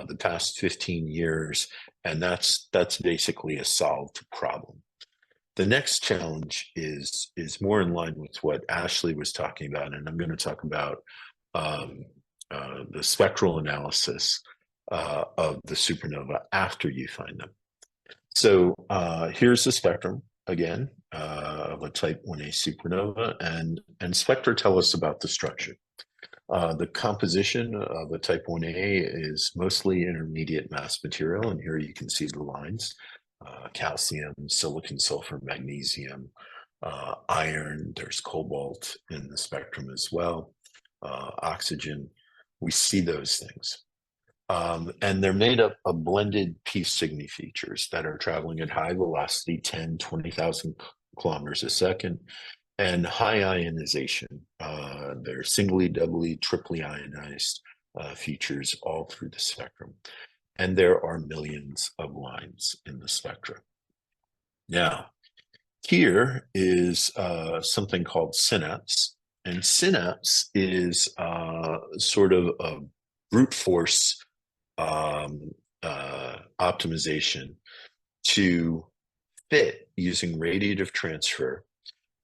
the past 15 years. And that's basically a solved problem. The next challenge is more in line with what Ashley was talking about. And I'm going to talk about the spectral analysis of the supernova after you find them. So here's the spectrum again of a type 1a supernova, and spectra tell us about the structure. The composition of a type 1a is mostly intermediate mass material, and here you can see the lines: calcium, silicon, sulfur, magnesium, iron. There's cobalt in the spectrum as well, oxygen. We see those things. And they're made up of blended P Cygni features that are traveling at high velocity, 10, 20,000 kilometers a second, and high ionization. They're singly, doubly, triply ionized features all through the spectrum. And there are millions of lines in the spectrum. Now, here is something called synapse. And synapse is sort of a brute force optimization to fit, using radiative transfer,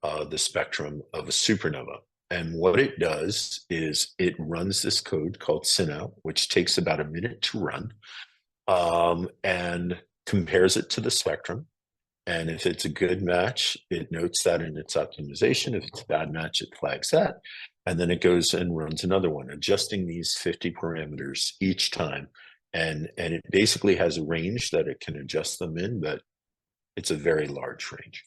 the spectrum of a supernova. And what it does is it runs this code called synapse, which takes about a minute to run, and compares it to the spectrum. And if it's a good match, it notes that in its optimization. If it's a bad match, it flags that. And then it goes and runs another one, adjusting these 50 parameters each time. And it basically has a range that it can adjust them in, but it's a very large range.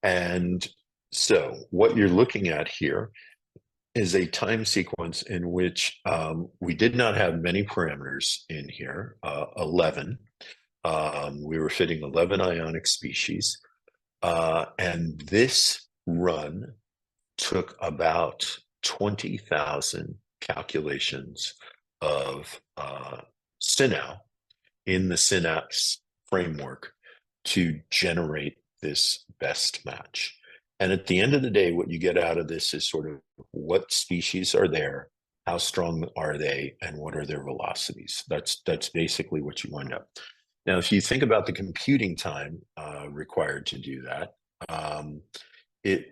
And so what you're looking at here is a time sequence in which we did not have many parameters in here, 11. We were fitting 11 ionic species. And this run took about 20,000 calculations of synapse in the synapse framework to generate this best match. And at the end of the day, what you get out of this is sort of what species are there, how strong are they, and what are their velocities. That's basically what you wind up. Now, if you think about the computing time required to do that,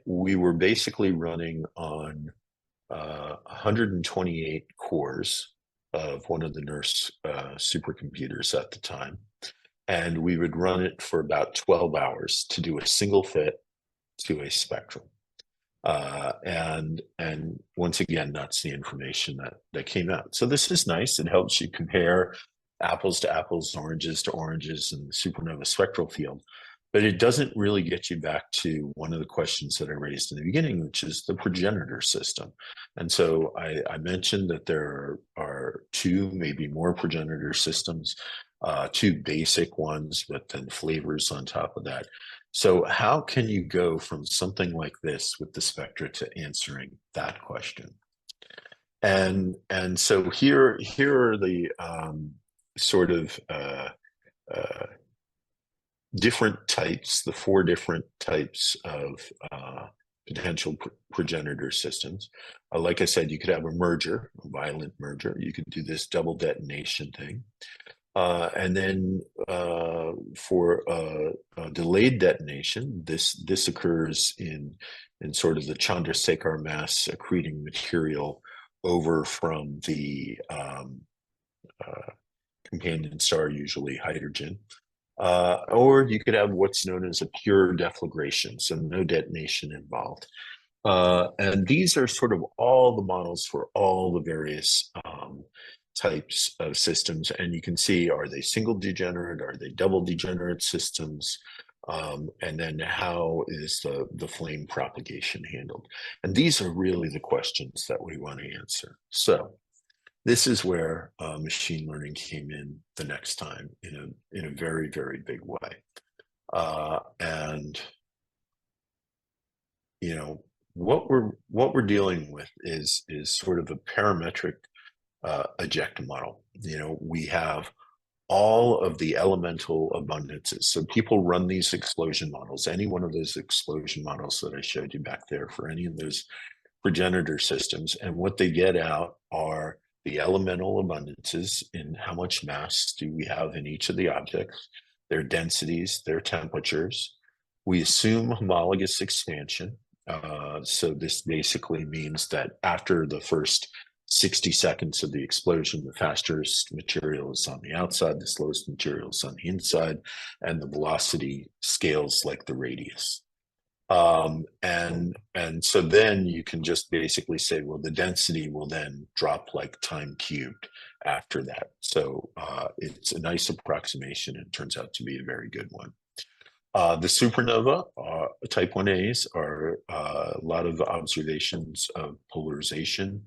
we were basically running on 128 cores of one of the NERSC supercomputers at the time. And we would run it for about 12 hours to do a single fit to a spectrum. And once again, that's the information that came out. So this is nice. It helps you compare apples to apples, oranges to oranges in the supernova spectral field. But it doesn't really get you back to one of the questions that I raised in the beginning, which is the progenitor system. And so I mentioned that there are two, maybe more progenitor systems, two basic ones, but then flavors on top of that. So how can you go from something like this with the spectra to answering that question? And so here are the sort of different types, the four different types of potential progenitor systems. Like I said, you could have a merger, a violent merger. You could do this double detonation thing. And then for a delayed detonation, this occurs in sort of the Chandrasekhar mass accreting material over from the companion star, usually hydrogen. Or you could have what's known as a pure deflagration, so no detonation involved. And these are sort of all the models for all the various types of systems. And you can see, are they single degenerate? Are they double degenerate systems? And then how is the flame propagation handled? And these are really the questions that we want to answer. So this is where machine learning came in the next time in a very, very big way. And what we're dealing with is sort of a parametric eject model. We have all of the elemental abundances. So people run these explosion models, any one of those explosion models that I showed you back there for any of those progenitor systems. And what they get out are the elemental abundances in how much mass do we have in each of the objects, their densities, their temperatures. We assume homologous expansion. So this basically means that after the first 60 seconds of the explosion, the fastest material is on the outside, the slowest material is on the inside, and the velocity scales like the radius. And so then you can just basically say, well, the density will then drop like time cubed after that. So it's a nice approximation. It turns out to be a very good one. The supernova type 1As are a lot of observations of polarization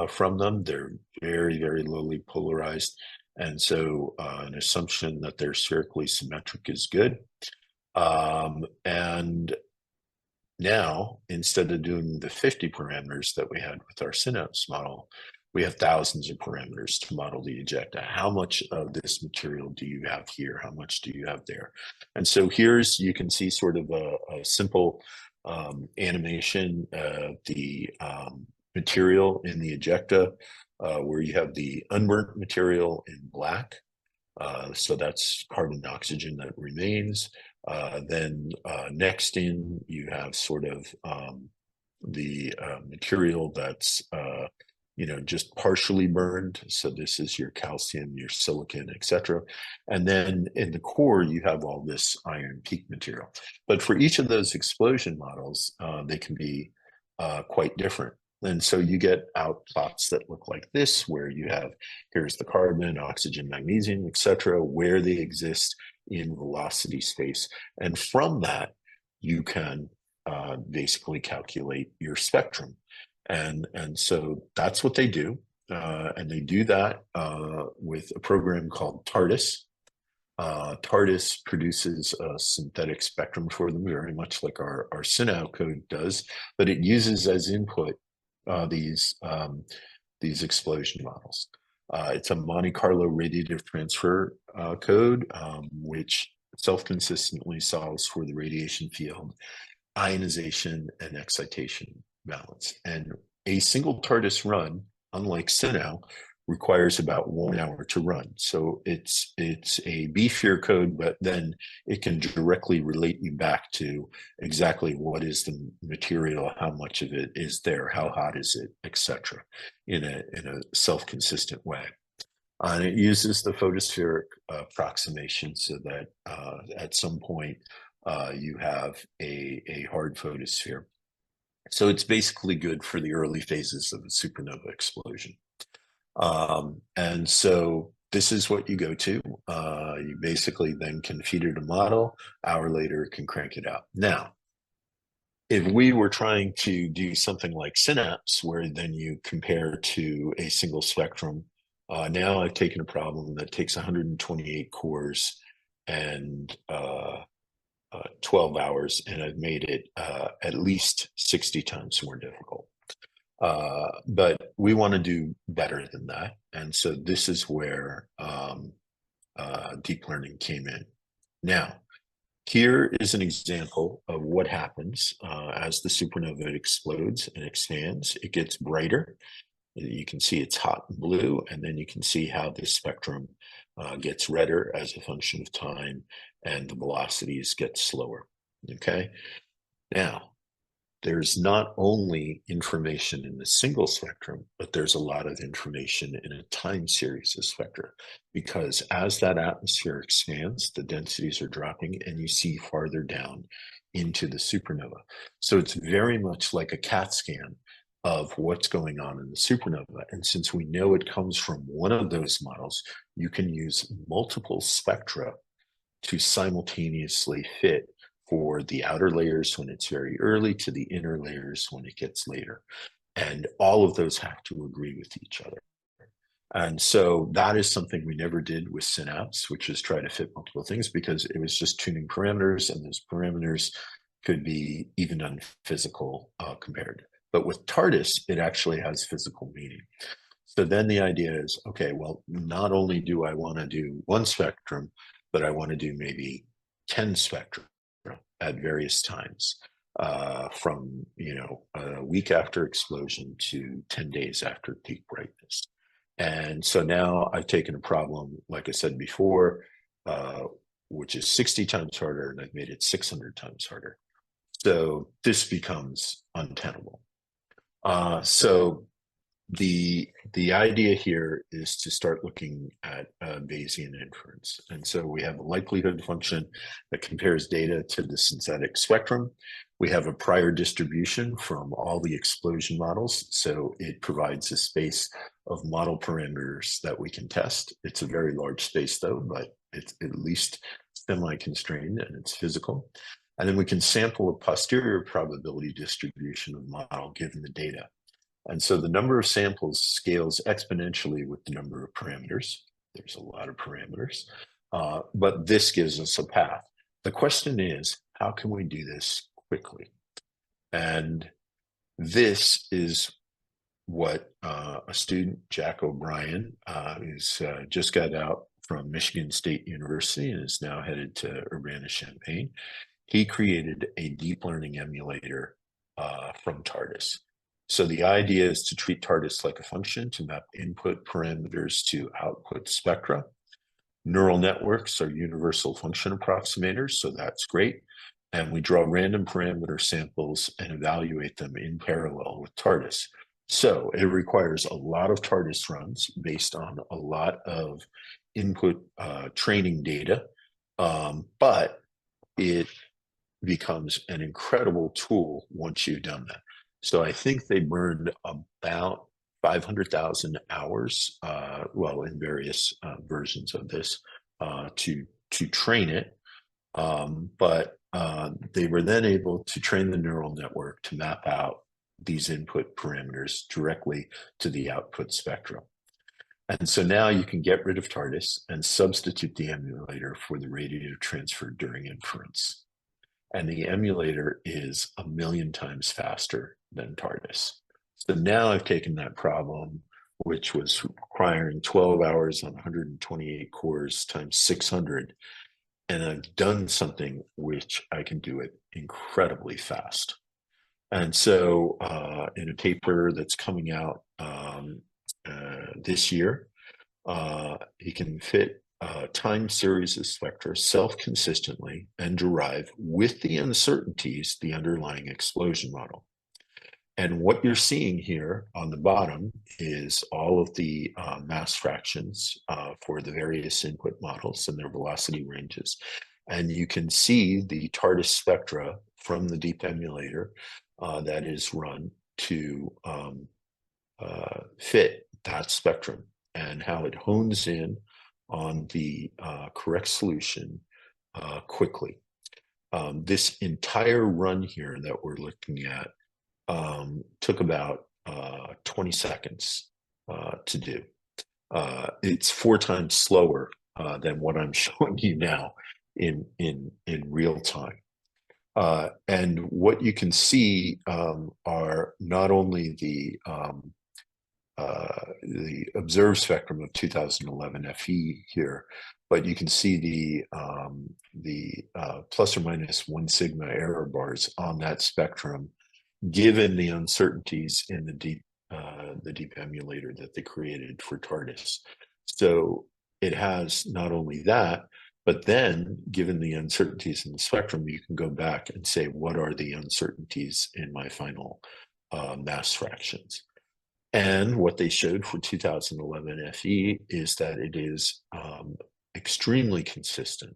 from them. They're very, very lowly polarized. And so an assumption that they're spherically symmetric is good. And Now, instead of doing the 50 parameters that we had with our synapse model, we have thousands of parameters to model the ejecta. How much of this material do you have here? How much do you have there? And so here's, you can see sort of a simple animation of the material in the ejecta, where you have the unburnt material in black. So that's carbon and oxygen that remains. Then next in, you have sort of the material that's just partially burned. So this is your calcium, your silicon, etc. And then in the core, you have all this iron peak material. But for each of those explosion models, they can be quite different. And so you get out plots that look like this, where you have, here's the carbon, oxygen, magnesium, etc., where they exist in velocity space. And from that, you can basically calculate your spectrum. And so that's what they do. And they do that with a program called TARDIS. TARDIS produces a synthetic spectrum for them, very much like our SynAll code does, but it uses as input these explosion models. It's a Monte Carlo radiative transfer code, which self-consistently solves for the radiation field, ionization, and excitation balance. And a single TARDIS run, unlike SynAll, requires about 1 hour to run. So it's a beefier code, but then it can directly relate you back to exactly what is the material, how much of it is there, how hot is it, etc., in a self-consistent way. And it uses the photospheric approximation so that at some point you have a hard photosphere. So it's basically good for the early phases of a supernova explosion. And so this is what you go to. You basically then can feed it a model, hour later it can crank it out. Now, if we were trying to do something like Synapse, where then you compare to a single spectrum, now I've taken a problem that takes 128 cores and 12 hours, and I've made it at least 60 times more difficult. But we want to do better than that. And so this is where deep learning came in. Now, here is an example of what happens as the supernova explodes and expands. It gets brighter. You can see it's hot and blue, and then you can see how this spectrum gets redder as a function of time, and the velocities get slower. Okay. Now, there's not only information in the single spectrum, but there's a lot of information in a time series of spectra, because as that atmosphere expands, the densities are dropping and you see farther down into the supernova. So it's very much like a CAT scan of what's going on in the supernova. And since we know it comes from one of those models, you can use multiple spectra to simultaneously fit for the outer layers when it's very early to the inner layers when it gets later. And all of those have to agree with each other. And so that is something we never did with Synapse, which is try to fit multiple things, because it was just tuning parameters, and those parameters could be even unphysical compared. But with TARDIS, it actually has physical meaning. So then the idea is, okay, well, not only do I want to do one spectrum, but I want to do maybe 10 spectra at various times, from a week after explosion to 10 days after peak brightness. And so now I've taken a problem, like I said before, which is 60 times harder, and I've made it 600 times harder. So this becomes untenable. So the idea here is to start looking at Bayesian inference. And so we have a likelihood function that compares data to the synthetic spectrum. We have a prior distribution from all the explosion models. So it provides a space of model parameters that we can test. It's a very large space though, but it's at least semi-constrained and it's physical. And then we can sample a posterior probability distribution of model given the data. And so the number of samples scales exponentially with the number of parameters. There's a lot of parameters, but this gives us a path. The question is, how can we do this quickly? And this is what a student, Jack O'Brien, who's just got out from Michigan State University and is now headed to Urbana-Champaign. He created a deep learning emulator from TARDIS. So the idea is to treat TARDIS like a function to map input parameters to output spectra. Neural networks are universal function approximators, so that's great. And we draw random parameter samples and evaluate them in parallel with TARDIS. So it requires a lot of TARDIS runs based on a lot of input training data, but it becomes an incredible tool once you've done that. So I think they burned about 500,000 hours, well, in various versions of this, to train it. But they were then able to train the neural network to map out these input parameters directly to the output spectrum. And so now you can get rid of TARDIS and substitute the emulator for the radiative transfer during inference. And the emulator is 1,000,000 times faster than TARDIS. So now I've taken that problem, which was requiring 12 hours on 128 cores times 600, and I've done something which I can do it incredibly fast. And so in a paper that's coming out this year, he can fit time series of spectra self-consistently and derive with the uncertainties the underlying explosion model. And what you're seeing here on the bottom is all of the mass fractions for the various input models and their velocity ranges. And you can see the TARDIS spectra from the deep emulator that is run to fit that spectrum and how it hones in on the correct solution quickly. This entire run here that we're looking at took about 20 seconds to do. It's 4 times slower than what I'm showing you now in real time. And what you can see are not only the observed spectrum of 2011 FE here, but you can see the plus or minus 1 sigma error bars on that spectrum, given the uncertainties in the deep emulator that they created for TARDIS. So it has not only that, but then given the uncertainties in the spectrum, you can go back and say, what are the uncertainties in my final mass fractions? And what they showed for 2011 FE is that it is extremely consistent,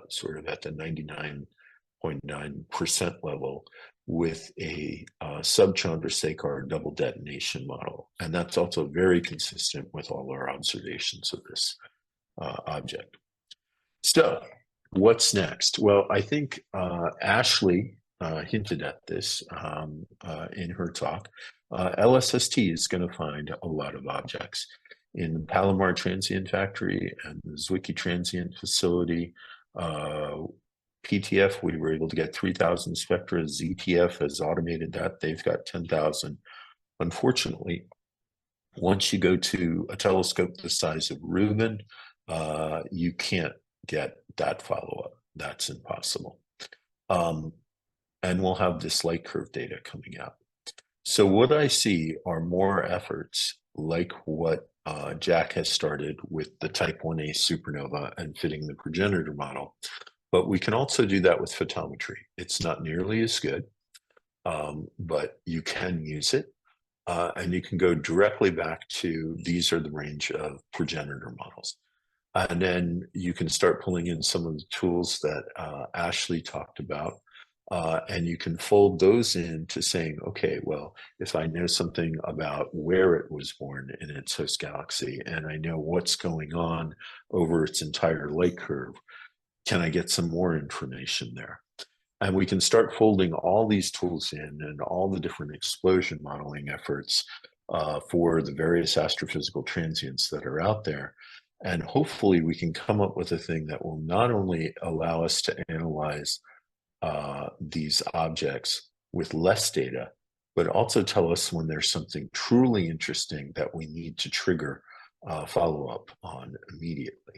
sort of at the 99.9% level with a sub-Chandrasekhar double detonation model. And that's also very consistent with all our observations of this object. So what's next? Well, I think Ashley hinted at this in her talk. LSST is going to find a lot of objects. In the Palomar Transient Factory and the Zwicky Transient Facility, PTF, we were able to get 3,000 spectra. ZTF has automated that. They've got 10,000. Unfortunately, once you go to a telescope the size of Rubin, you can't get that follow-up. That's impossible. And we'll have this light curve data coming out. So what I see are more efforts like what Jack has started with the type 1a supernova and fitting the progenitor model. But we can also do that with photometry. It's not nearly as good, but you can use it. And you can go directly back to, these are the range of progenitor models. And then you can start pulling in some of the tools that Ashley talked about. And you can fold those into saying, okay, well, if I know something about where it was born in its host galaxy, and I know what's going on over its entire light curve, can I get some more information there? And we can start folding all these tools in and all the different explosion modeling efforts for the various astrophysical transients that are out there. And hopefully we can come up with a thing that will not only allow us to analyze these objects with less data, but also tell us when there's something truly interesting that we need to trigger follow-up on immediately,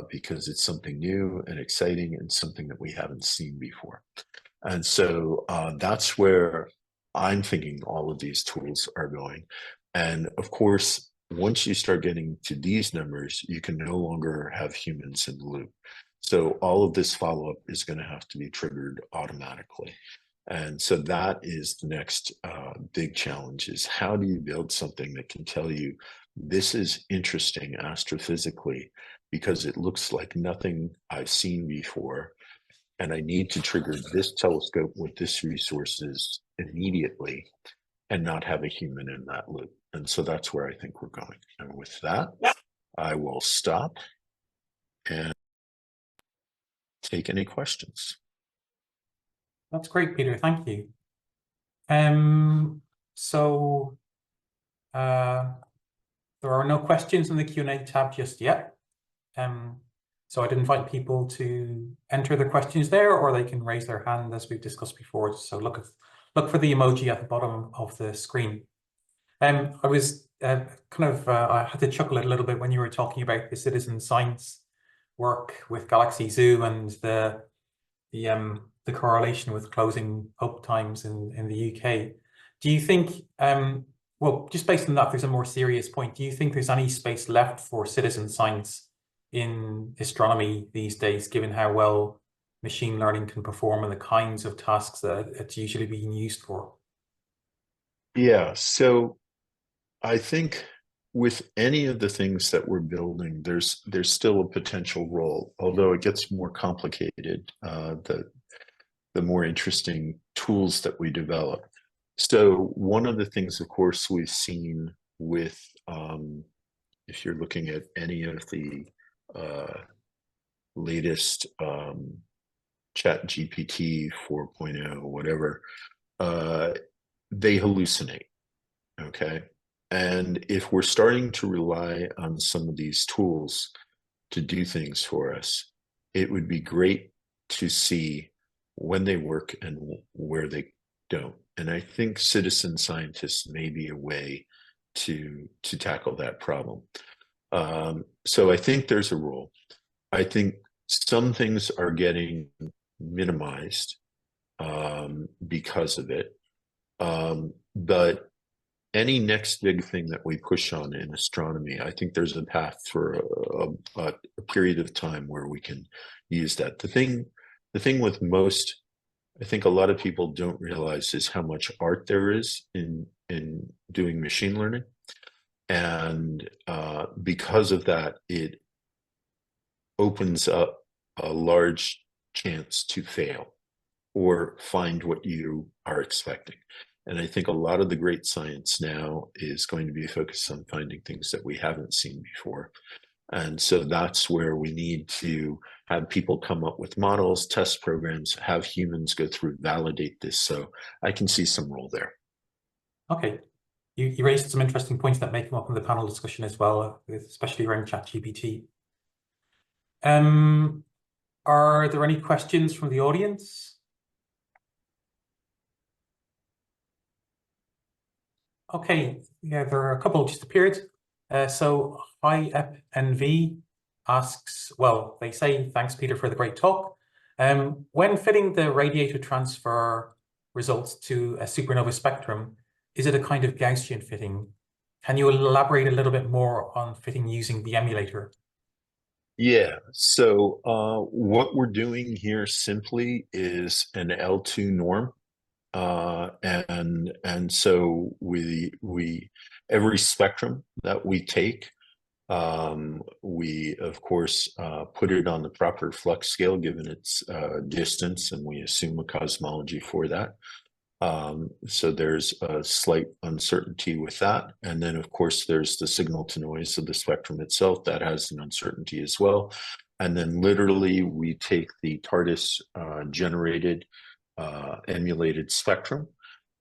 because it's something new and exciting and something that we haven't seen before. And so that's where I'm thinking all of these tools are going. And of course, once you start getting to these numbers, you can no longer have humans in the loop. So all of this follow-up is going to have to be triggered automatically. And so that is the next big challenge, is how do you build something that can tell you this is interesting astrophysically because it looks like nothing I've seen before, and I need to trigger this telescope with this resources immediately and not have a human in that loop. And so that's where I think we're going. And with that, I will stop and take any questions. That's great, Peter. Thank you. So there are no questions in the Q&A tab just yet. So I'd invite people to enter their questions there, or they can raise their hand as we've discussed before. So look for the emoji at the bottom of the screen. I was I had to chuckle a little bit when you were talking about the citizen science work with Galaxy Zoo and the correlation with closing up times in the UK. Do you think, well, just based on that, there's a more serious point. Do you think there's any space left for citizen science in astronomy these days, given how well machine learning can perform and the kinds of tasks that it's usually being used for? Yeah, so I think with any of the things that we're building, there's still a potential role, although it gets more complicated, the more interesting tools that we develop. So one of the things, of course, we've seen with, if you're looking at any of the latest Chat GPT 4.0, whatever, they hallucinate, okay? And if we're starting to rely on some of these tools to do things for us, it would be great to see when they work and where they don't. And I think citizen scientists may be a way to tackle that problem. So I think there's a role. I think some things are getting minimized because of it. But any next big thing that we push on in astronomy, I think there's a path for a period of time where we can use that. The thing with most, I think a lot of people don't realize, is how much art there is in doing machine learning. And because of that, it opens up a large chance to fail or find what you are expecting. And I think a lot of the great science now is going to be focused on finding things that we haven't seen before. And so that's where we need to have people come up with models, test programs, have humans go through, validate this. So I can see some role there. Okay. You raised some interesting points that may come up in the panel discussion as well, especially around ChatGPT. Are there any questions from the audience? Okay, yeah, there are a couple just appeared. So HiEpNV asks, well, they say, thanks, Peter, for the great talk. When fitting the radiator transfer results to a supernova spectrum, is it a kind of Gaussian fitting? Can you elaborate a little bit more on fitting using the emulator? Yeah, so what we're doing here simply is an L2 norm. And so we every spectrum that we take, we of course put it on the proper flux scale given its distance, and we assume a cosmology for that. So there's a slight uncertainty with that. And then of course there's the signal to noise of the spectrum itself that has an uncertainty as well. And then literally we take the TARDIS generated emulated spectrum,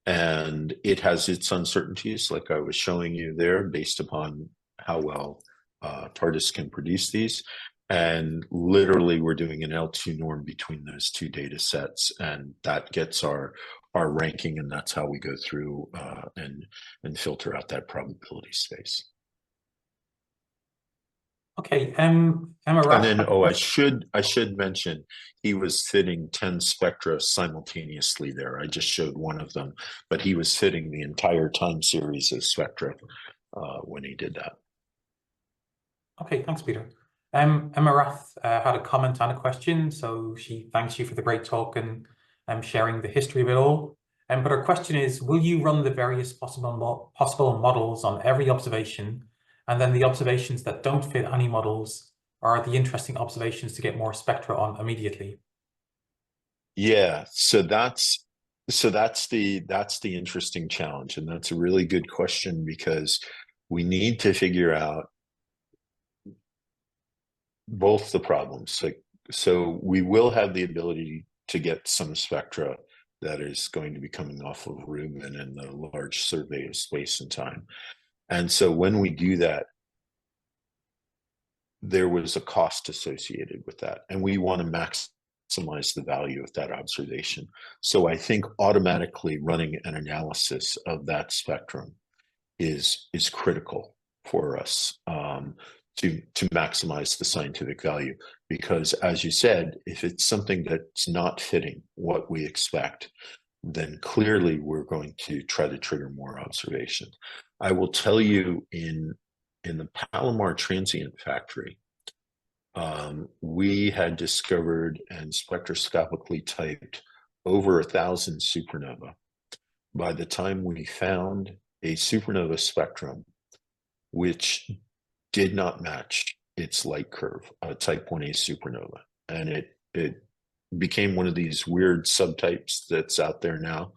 and it has its uncertainties like I was showing you there based upon how well TARDIS can produce these. And literally we're doing an L2 norm between those two data sets, and that gets our our ranking, and that's how we go through and filter out that probability space. Okay, Emma And then, Rath. I should mention, he was fitting 10 spectra simultaneously there. I just showed one of them, but he was fitting the entire time series of spectra when he did that. Okay, thanks, Peter. Emma Rath had a comment and a question, so she thanks you for the great talk and sharing the history of it all. But her question is, will you run the various possible models on every observation, and then the observations that don't fit any models are the interesting observations to get more spectra on immediately? Yeah, so that's the interesting challenge, and that's a really good question, because we need to figure out both the problems. So we will have the ability to get some spectra that is going to be coming off of Rubin and the large survey of space and time. And so when we do that, there was a cost associated with that, and we want to maximize the value of that observation. So I think automatically running an analysis of that spectrum is critical for us to maximize the scientific value, because, as you said, if it's something that's not fitting what we expect, then clearly we're going to try to trigger more observations. I will tell you, in the Palomar transient factory, we had discovered and spectroscopically typed over 1,000 supernova. By the time we found a supernova spectrum which did not match its light curve, a type 1a supernova, and it became one of these weird subtypes that's out there now.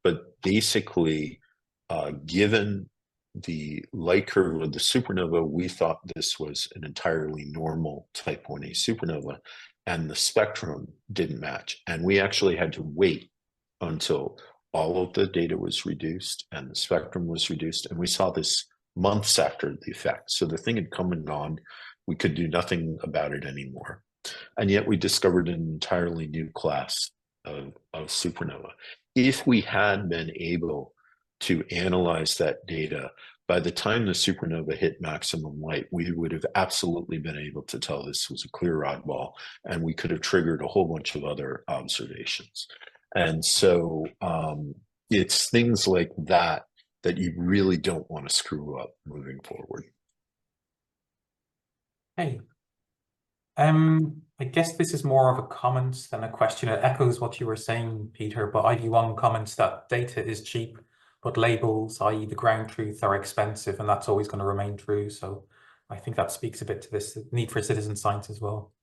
But basically, given the light curve of the supernova, we thought this was an entirely normal type 1a supernova, and the spectrum didn't match. And we actually had to wait until all of the data was reduced and the spectrum was reduced, and we saw this months after the effect. So the thing had come and gone. We could do nothing about it anymore. And yet we discovered an entirely new class of supernova. If we had been able to analyze that data, by the time the supernova hit maximum light, we would have absolutely been able to tell this was a clear oddball, and we could have triggered a whole bunch of other observations. And so it's things like that you really don't want to screw up moving forward. Hey, I guess this is more of a comment than a question. It echoes what you were saying, Peter, but ID1 comments that data is cheap, but labels, i.e. the ground truth, are expensive, and that's always going to remain true. So I think that speaks a bit to this need for citizen science as well.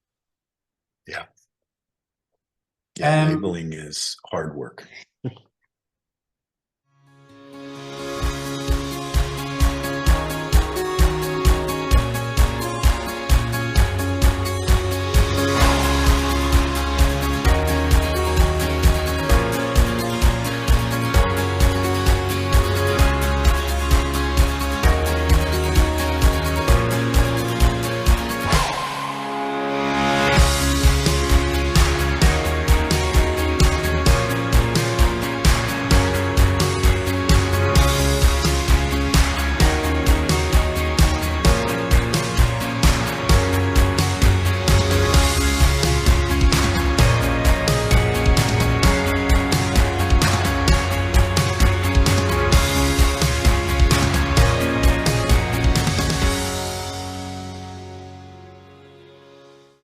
Yeah. Yeah, labeling is hard work.